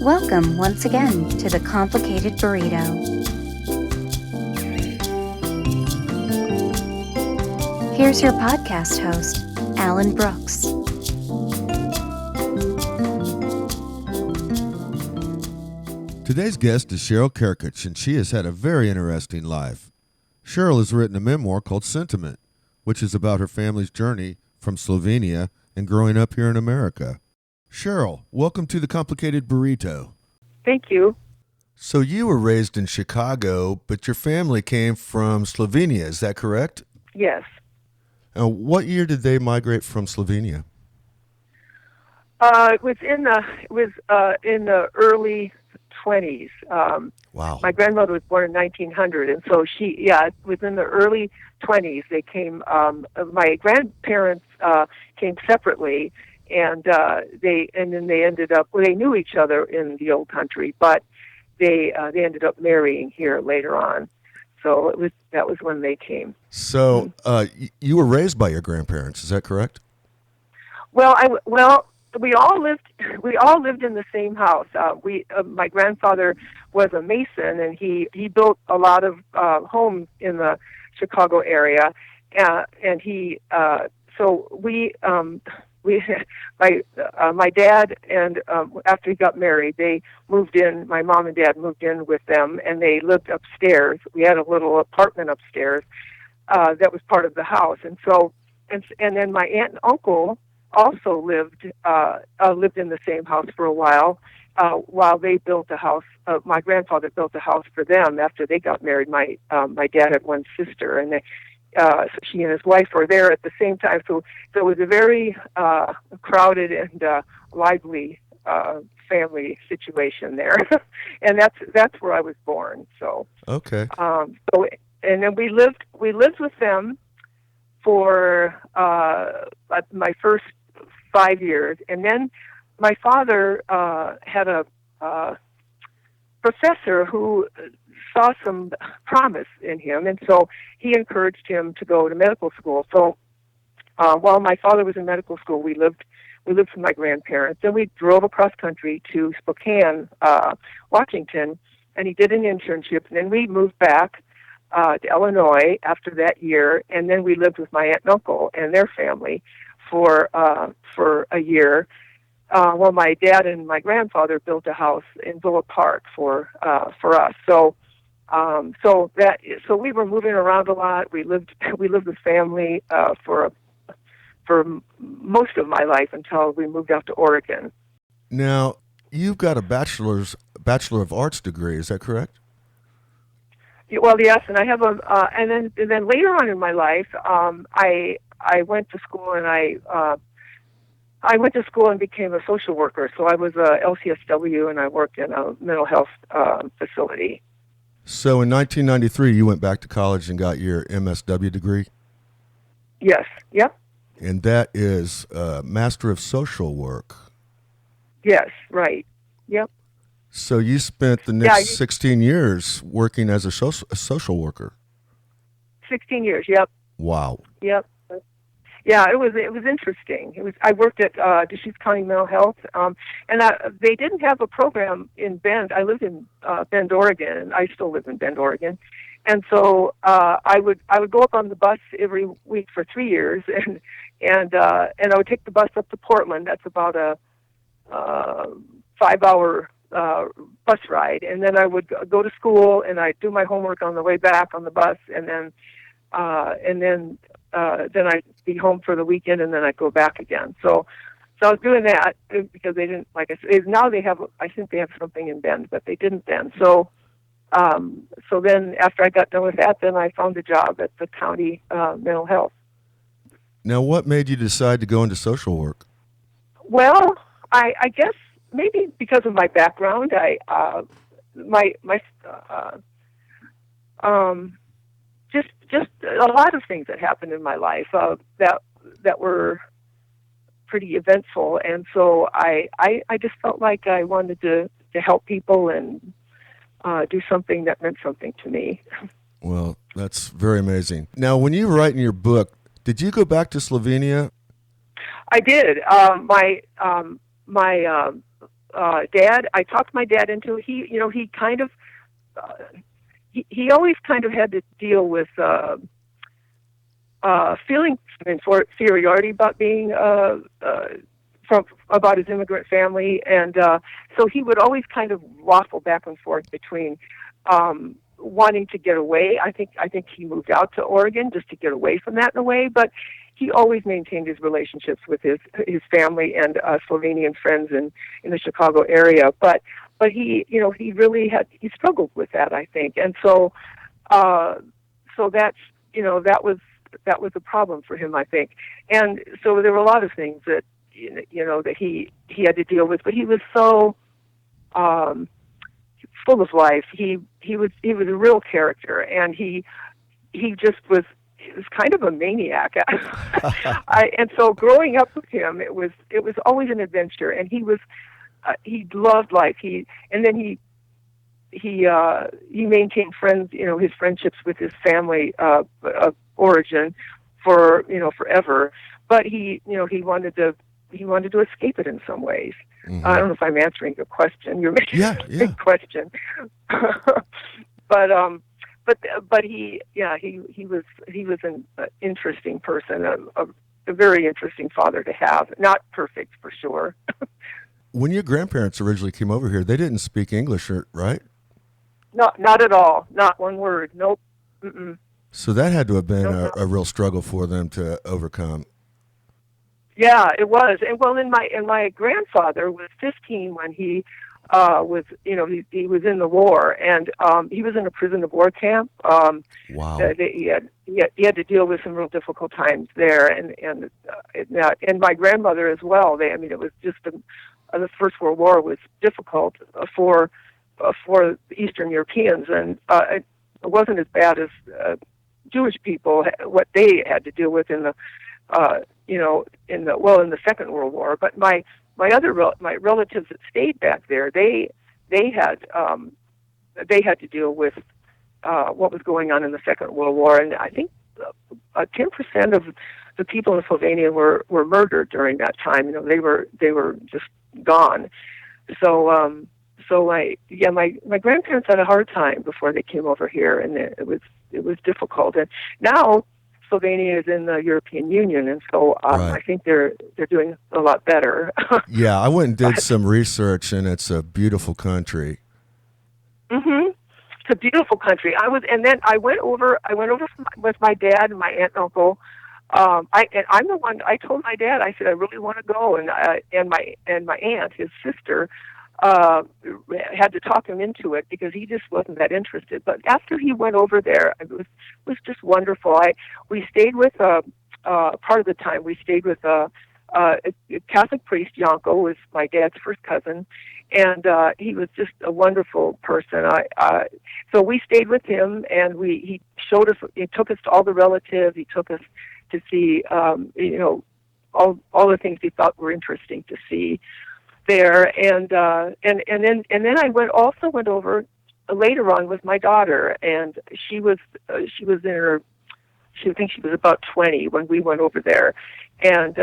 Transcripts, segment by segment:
Welcome once again to the Complicated Burrito. Here's your podcast host, Alan Brooks. Today's guest is Cheryl Krkoc, and she has had a very interesting life. Cheryl has written a memoir called Sentiment, which is about her family's journey from Slovenia and growing up here in America. Cheryl, welcome to the Complicated Burrito. Thank you. So you were raised in Chicago, but your family came from Slovenia, is that correct? Yes. What year did they migrate from Slovenia? It was in the early 20s. Wow. My grandmother was born in 1900, and so it was in the early 20s. They came. My grandparents came separately, and then they ended up. Well, they knew each other in the old country, but they ended up marrying here later on. So that was when they came. So you were raised by your grandparents, is that correct? Well, we all lived in the same house. My grandfather was a mason, and he built a lot of homes in the Chicago area, and my dad and after he got married, they moved in. My mom and dad moved in with them, and they lived upstairs. We had a little apartment upstairs that was part of the house, and then my aunt and uncle also lived in the same house for a while they built a house. My grandfather built a house for them after they got married. My dad had one sister, and so she and his wife were there at the same time. So it was a very crowded and lively family situation there, and that's where I was born. So okay. And then we lived with them for my first 5 years, and then my father had a professor who saw some promise in him, and so he encouraged him to go to medical school. So while my father was in medical school, we lived with my grandparents, and we drove across country to Spokane, Washington, and he did an internship, and then we moved back to Illinois after that year, and then we lived with my aunt and uncle and their family for a year. While my dad and my grandfather built a house in Villa Park for us. So we were moving around a lot. We lived with family for most of my life until we moved out to Oregon. Now you've got a Bachelor of Arts degree, is that correct? Well, yes, and I have and then later on in my life, I went to school and I went to school and became a social worker. So I was a LCSW, and I worked in a mental health facility. So in 1993, you went back to college and got your MSW degree? Yes. Yep. And that is Master of Social Work. Yes. Right. Yep. So you spent the next 16 years working as a social worker. 16 years. Yep. Wow. Yep. Yeah, it was interesting. I worked at Deschutes County Mental Health, and they didn't have a program in Bend. I lived in Bend, Oregon, and I still live in Bend, Oregon. And so I would go up on the bus every week for 3 years, and I would take the bus up to Portland. That's about a 5-hour bus ride, and then I would go to school, and I'd do my homework on the way back on the bus, and then I'd be home for the weekend, and then I'd go back again. So I was doing that because they didn't, like I said, now I think they have something in Bend, but they didn't then. So then after I got done with that, then I found a job at the county mental health. Now, what made you decide to go into social work? Well, I guess maybe because of my background, just a lot of things that happened in my life that were pretty eventful, and so I just felt like I wanted to help people and do something that meant something to me. Well, that's very amazing. Now, when you write in your book, did you go back to Slovenia? I did. My Dad, I talked my dad into it. He kind of, he always kind of had to deal with feeling inferiority about being about his immigrant family, and so he would always kind of waffle back and forth between wanting to get away. I think he moved out to Oregon just to get away from that in a way, but he always maintained his relationships with his family and Slovenian friends in the Chicago area. But he really he struggled with that, I think, and so that's that was a problem for him, I think, and so there were a lot of things that that he had to deal with, but he was so full of life. He was a real character, and he just was. He was kind of a maniac. And so growing up with him, it was always an adventure, and he loved life. He maintained friends, his friendships with his family of origin for forever. But he wanted to escape it in some ways. Mm-hmm. I don't know if I'm answering your question. You're making a big question. But he was an interesting person, a very interesting father to have. Not perfect for sure. When your grandparents originally came over here, they didn't speak English, right? Not at all. Not one word. Nope. Mm-mm. So that had to have been a real struggle for them to overcome. Yeah, it was. And my grandfather was 15 when he was he was in the war, and he was in a prison of war camp. Wow. He had to deal with some real difficult times there, and my grandmother as well. It was just the First World War was difficult for Eastern Europeans, and it wasn't as bad as Jewish people, what they had to deal with in the in the Second World War. But my relatives that stayed back there, they had to deal with what was going on in the Second World War, and I think 10% of the people in Slovenia were murdered during that time. They were just gone. So my grandparents had a hard time before they came over here, and it was difficult. And now Slovenia is in the European Union, and so right. I think they're doing a lot better. Yeah, I went and did some research, and it's a beautiful country. Mm-hmm. It's a beautiful country. I went over with my dad and my aunt and uncle. I'm the one. I told my dad. I said I really want to go, and my aunt, his sister, had to talk him into it because he just wasn't that interested. But after he went over there, it was just wonderful. We stayed with part of the time we stayed with a Catholic priest. Janko was my dad's first cousin, and he was just a wonderful person. So we stayed with him, and he showed us. He took us to all the relatives. He took us to see all the things he thought were interesting to see there, and then I went over later on with my daughter, and she was in her, I think she was about 20 when we went over there, and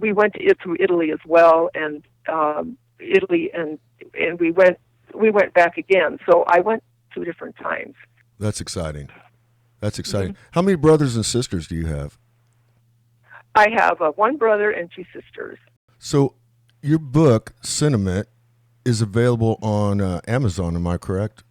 we went through Italy as well, and Italy, and we went back again. So I went 2 different times. That's exciting. Mm-hmm. Mm-hmm. How many brothers and sisters do you have? I have 1 brother and 2 sisters. So your book, Sentiment, is available on Amazon, am I correct?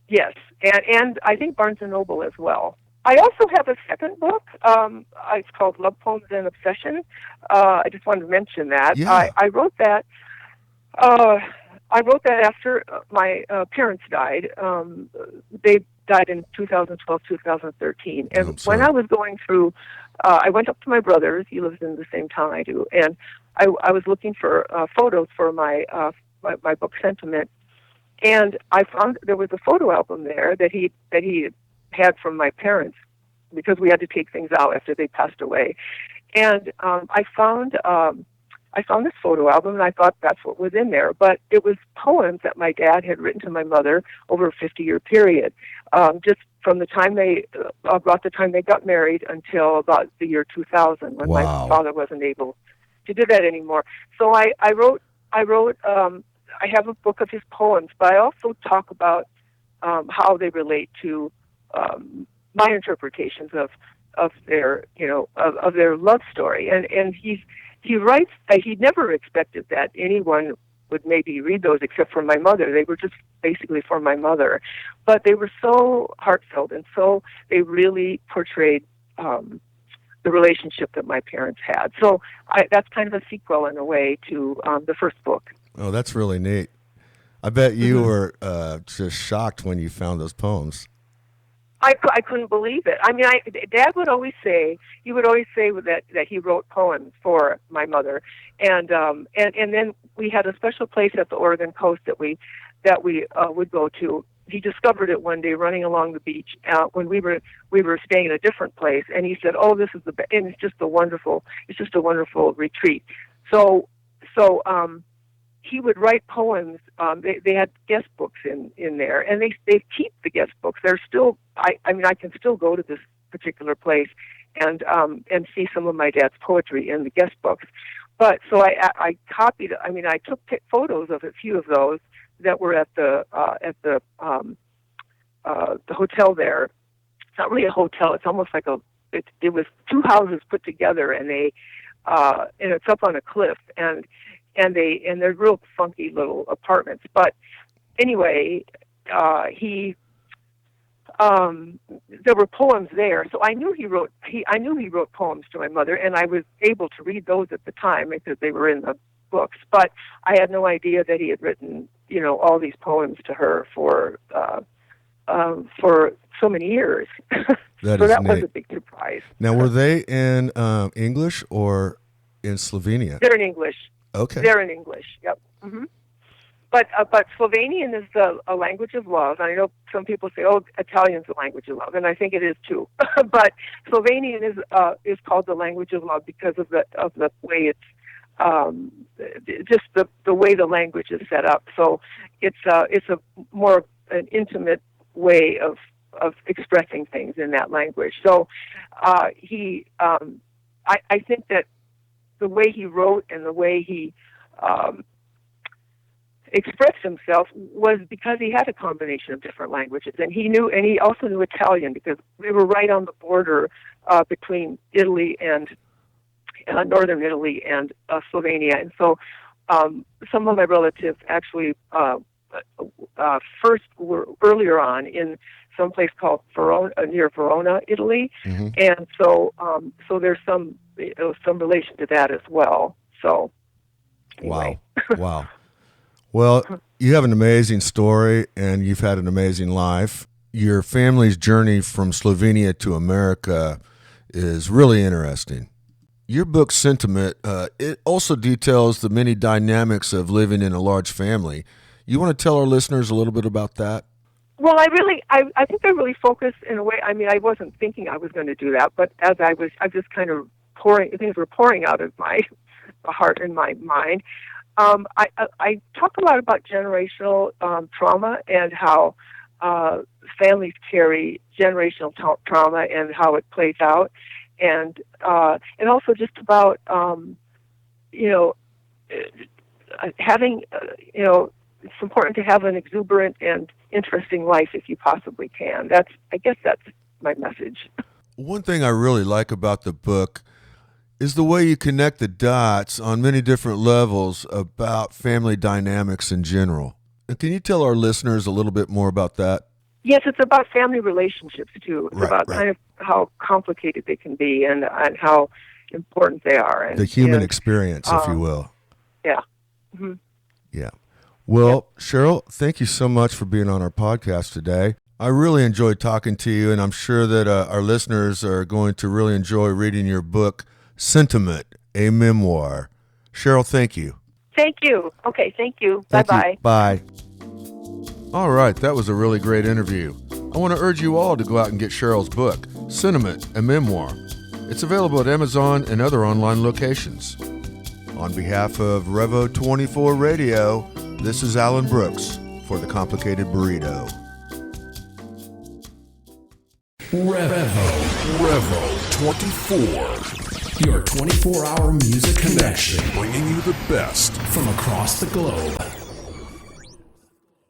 Yes, and I think Barnes & Noble as well. I also have a second book. It's called Love Poems and Obsession. I just wanted to mention that. Yeah. I wrote that. I wrote that after my parents died. They died in 2012, 2013. And when I was going through, I went up to my brother's. He lives in the same town I do, and I was looking for photos for my book Sentiment, and I found there was a photo album there that he had from my parents, because we had to take things out after they passed away, and I found this photo album, and I thought that's what was in there, but it was poems that my dad had written to my mother over a 50-year period, just from the time about the time they got married until about the year 2000, when Wow. my father wasn't able to do that anymore. So I wrote I wrote. I have a book of his poems, but I also talk about how they relate to my interpretations of their of their love story. And he writes that he never expected that anyone would maybe read those except for my mother. They were just basically for my mother, but they were so heartfelt, and so they really portrayed the relationship that my parents had. So that's kind of a sequel in a way to the first book. Oh, that's really neat. I bet you were just shocked when you found those poems. I couldn't believe it. I mean, Dad would always say that he wrote poems for my mother, and then we had a special place at the Oregon coast that we would go to. He discovered it one day running along the beach when we were staying in a different place, and he said, "Oh, this is and it's just a wonderful retreat." So he would write poems. They had guest books in there, and they keep the guest books. They're still. I mean, I can still go to this particular place and see some of my dad's poetry in the guest books. But so I copied. I mean, I took photos of a few of those that were at the hotel there. It's not really a hotel. It's almost like it was two houses put together, and and it's up on a cliff, and they're real funky little apartments. But anyway, there were poems there, so I knew he wrote poems to my mother, and I was able to read those at the time because they were in the books. But I had no idea that he had written, all these poems to her for so many years. So that was a big surprise. Now, were they in English or in Slovenia? They're in English. Okay. They're in English. Yep. Mm-hmm. But Slovenian is a language of love. And I know some people say, "Oh, Italian's the language of love," and I think it is too. But Slovenian is called the language of love because of the way it's just the way the language is set up. So it's a more an intimate way of expressing things in that language. So I think that the way he wrote and the way he expressed himself was because he had a combination of different languages, and he also knew Italian because we were right on the border between Italy and northern Italy and Slovenia, and so some of my relatives actually first were earlier on in some place called Verona, near Verona, Italy, and so there's some relation to that as well. So anyway. Wow. Well, you have an amazing story, and you've had an amazing life. Your family's journey from Slovenia to America is really interesting. Your book, Sentiment, it also details the many dynamics of living in a large family. You want to tell our listeners a little bit about that? Well, I think I really focused in a way. I mean, I wasn't thinking I was going to do that, but as I just kind of things were pouring out of my heart and my mind. I talk a lot about generational trauma and how families carry generational trauma and how it plays out, and also just about having it's important to have an exuberant and interesting life if you possibly can. I guess that's my message. One thing I really like about the book is the way you connect the dots on many different levels about family dynamics in general. And can you tell our listeners a little bit more about that? Yes, it's about family relationships, too. It's about kind of how complicated they can be and how important they are. And, the human experience, if you will. Yeah. Mm-hmm. Yeah. Well, Cheryl, thank you so much for being on our podcast today. I really enjoyed talking to you, and I'm sure that our listeners are going to really enjoy reading your book, Sentiment, a Memoir. Cheryl, thank you. Thank you. Okay, thank you. Bye-bye. Bye. All right, that was a really great interview. I want to urge you all to go out and get Cheryl's book, Sentiment, a Memoir. It's available at Amazon and other online locations. On behalf of Revo 24 Radio, this is Alan Brooks for The Complicated Burrito. Revo. Revo 24. Your 24-hour music connection, bringing you the best from across the globe.